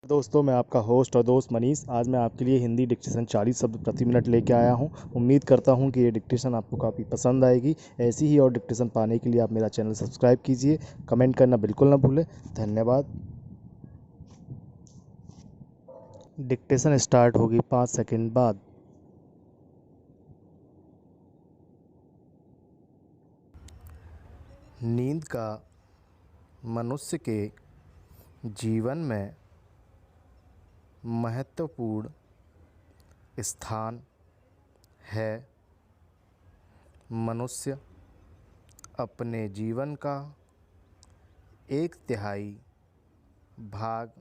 दोस्तों, मैं आपका होस्ट और दोस्त मनीष। आज मैं आपके लिए हिंदी डिक्टेशन 40 शब्द प्रति मिनट लेके आया हूं। उम्मीद करता हूं कि ये डिक्टेशन आपको काफ़ी पसंद आएगी। ऐसी ही और डिक्टेशन पाने के लिए आप मेरा चैनल सब्सक्राइब कीजिए। कमेंट करना बिल्कुल ना भूलें। धन्यवाद। डिक्टेशन स्टार्ट होगी 5 सेकंड बाद। नींद का मनुष्य के जीवन में महत्वपूर्ण स्थान है। मनुष्य अपने जीवन का 1/3 भाग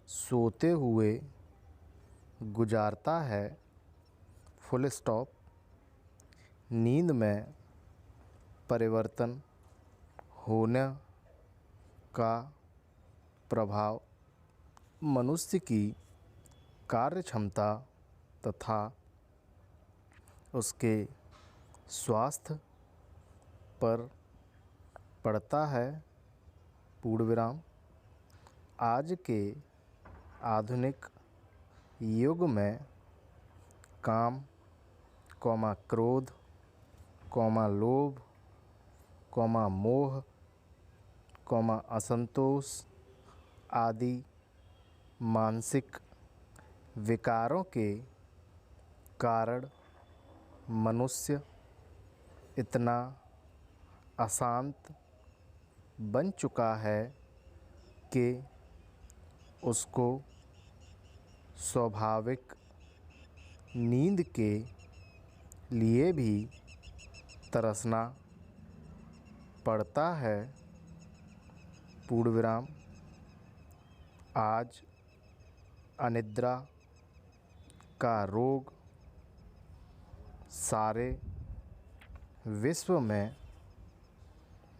सोते हुए गुजारता है। Full stop. नींद में परिवर्तन होने का प्रभाव मनुष्य की कार्य क्षमता तथा उसके स्वास्थ्य पर पड़ता है। पूर्ण विराम। आज के आधुनिक युग में काम, क्रोध, लोभ, मोह, असंतोष आदि मानसिक विकारों के कारण मनुष्य इतना अशांत बन चुका है कि उसको स्वाभाविक नींद के लिए भी तरसना पड़ता है। पूर्ण विराम। आज अनिद्रा का रोग सारे विश्व में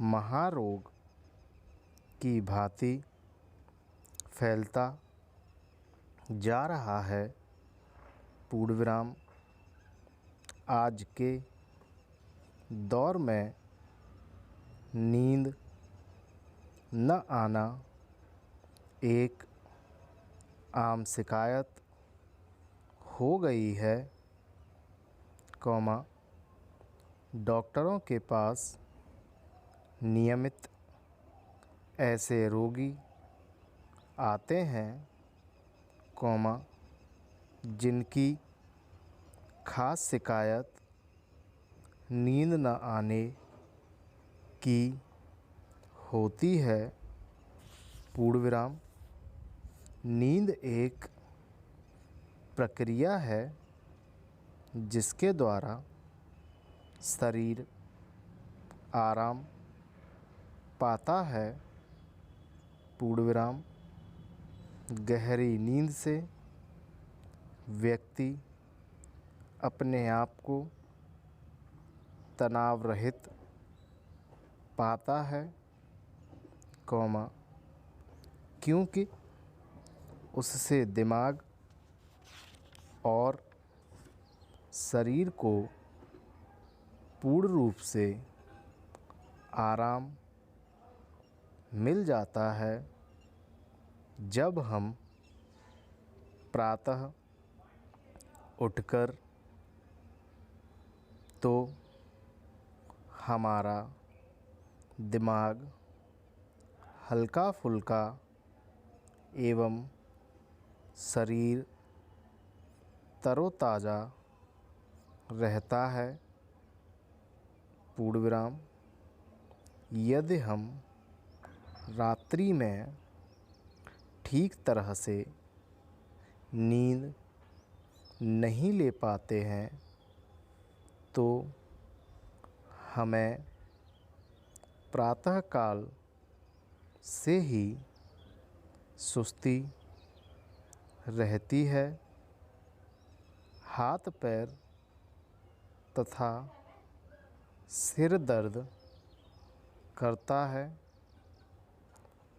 महारोग की भांति फैलता जा रहा है। पूर्ण विराम। आज के दौर में नींद न आना एक आम शिकायत हो गई है। डॉक्टरों के पास नियमित ऐसे रोगी आते हैं, जिनकी खास शिकायत नींद न आने की होती है। पूर्ण विराम। नींद एक प्रक्रिया है जिसके द्वारा शरीर आराम पाता है। पूर्ण विराम। गहरी नींद से व्यक्ति अपने आप को तनाव रहित पाता है, क्योंकि उससे दिमाग और शरीर को पूर्ण रूप से आराम मिल जाता है। जब हम प्रातः उठकर तो हमारा दिमाग हल्का फुल्का एवं शरीर तरोताज़ा रहता है। पूर्ण विराम। यदि हम रात्रि में ठीक तरह से नींद नहीं ले पाते हैं तो हमें प्रातःकाल से ही सुस्ती रहती है। हाथ पैर तथा सिर दर्द करता है।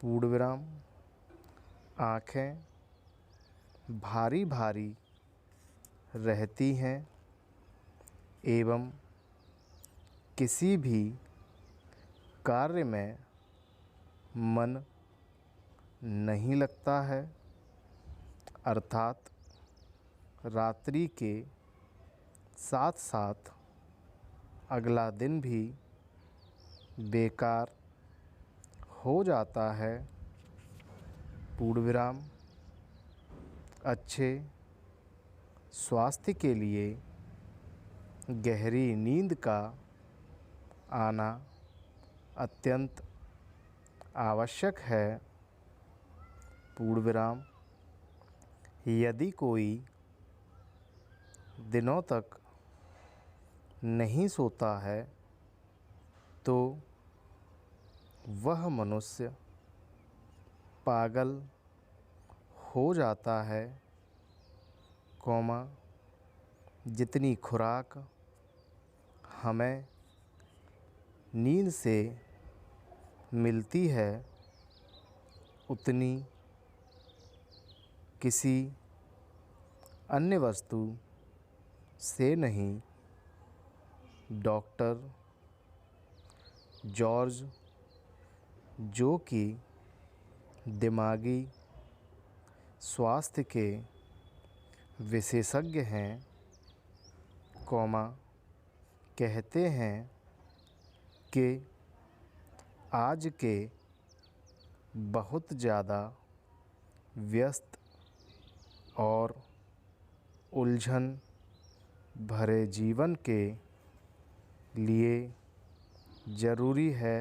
पूर्ण विराम। आँखें भारी भारी रहती हैं एवं किसी भी कार्य में मन नहीं लगता है। अर्थात रात्रि के साथ साथ अगला दिन भी बेकार हो जाता है। पूर्ण विराम अच्छे स्वास्थ्य के लिए गहरी नींद का आना अत्यंत आवश्यक है। पूर्ण विराम यदि कोई दिनों तक नहीं सोता है तो वह मनुष्य पागल हो जाता है, जितनी खुराक हमें नींद से मिलती है उतनी किसी अन्य वस्तु से नहीं। डॉक्टर जॉर्ज, जो कि दिमागी स्वास्थ्य के विशेषज्ञ हैं, कहते हैं कि आज के बहुत ज़्यादा व्यस्त और उलझन भरे जीवन के लिए ज़रूरी है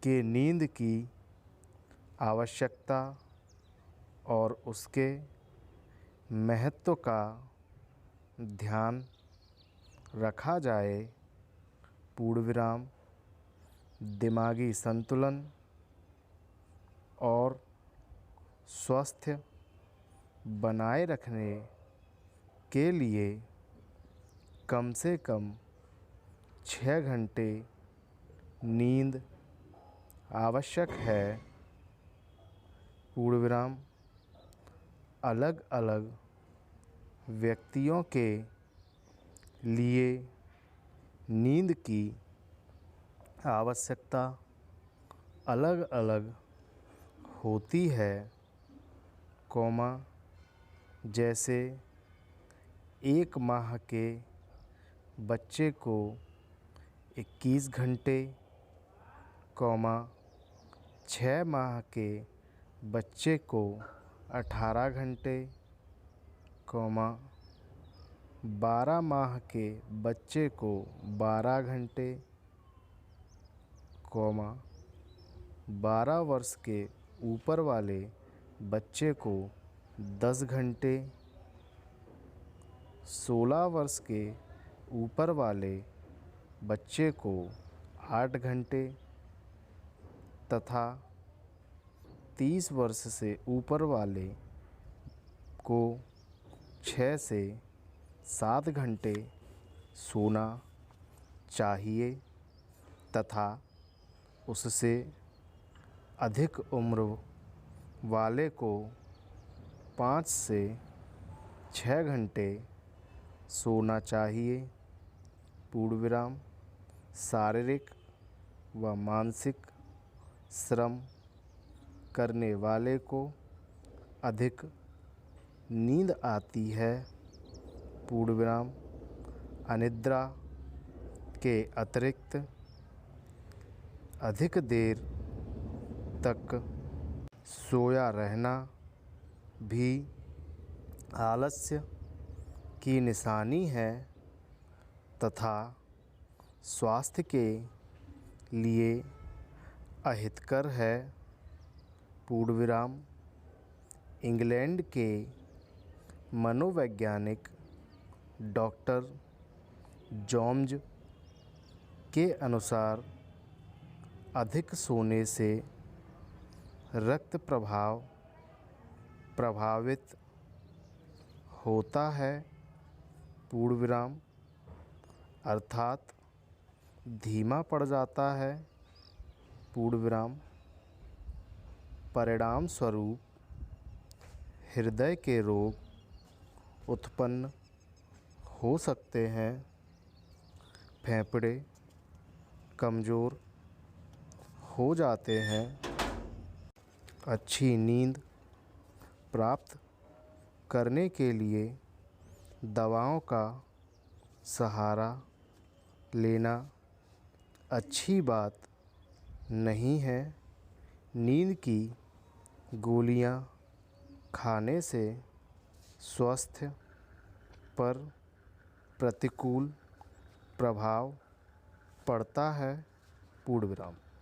कि नींद की आवश्यकता और उसके महत्व का ध्यान रखा जाए। पूर्ण विराम दिमागी संतुलन और स्वास्थ्य बनाए रखने के लिए कम से कम 6 घंटे नींद आवश्यक है। पूर्ण विराम अलग अलग व्यक्तियों के लिए नींद की आवश्यकता अलग अलग होती है, जैसे 1 माह के बच्चे को 21 घंटे, 6 माह के बच्चे को 18 घंटे, 12 माह के बच्चे को 12 घंटे, 12 वर्ष के ऊपर वाले बच्चे को 10 घंटे, 16 वर्ष के ऊपर वाले बच्चे को 8 घंटे तथा 30 वर्ष से ऊपर वाले को 6 से 7 घंटे सोना चाहिए तथा उससे अधिक उम्र वाले को 5 से 6 घंटे सोना चाहिए। पूर्ण विराम शारीरिक व मानसिक श्रम करने वाले को अधिक नींद आती है। पूर्ण विराम अनिद्रा के अतिरिक्त अधिक देर तक सोया रहना भी आलस्य की निशानी है तथा स्वास्थ्य के लिए अहितकर है। पूर्ण विराम इंग्लैंड के मनोवैज्ञानिक डॉक्टर जॉर्ज के अनुसार अधिक सोने से रक्त प्रवाह प्रभावित होता है। पूर्ण विराम अर्थात धीमा पड़ जाता है। पूर्ण विराम परिणाम स्वरूप हृदय के रोग उत्पन्न हो सकते हैं, फेफड़े कमज़ोर हो जाते हैं। अच्छी नींद प्राप्त करने के लिए दवाओं का सहारा लेना अच्छी बात नहीं है। नींद की गोलियां खाने से स्वास्थ्य पर प्रतिकूल प्रभाव पड़ता है। पूर्ण विराम।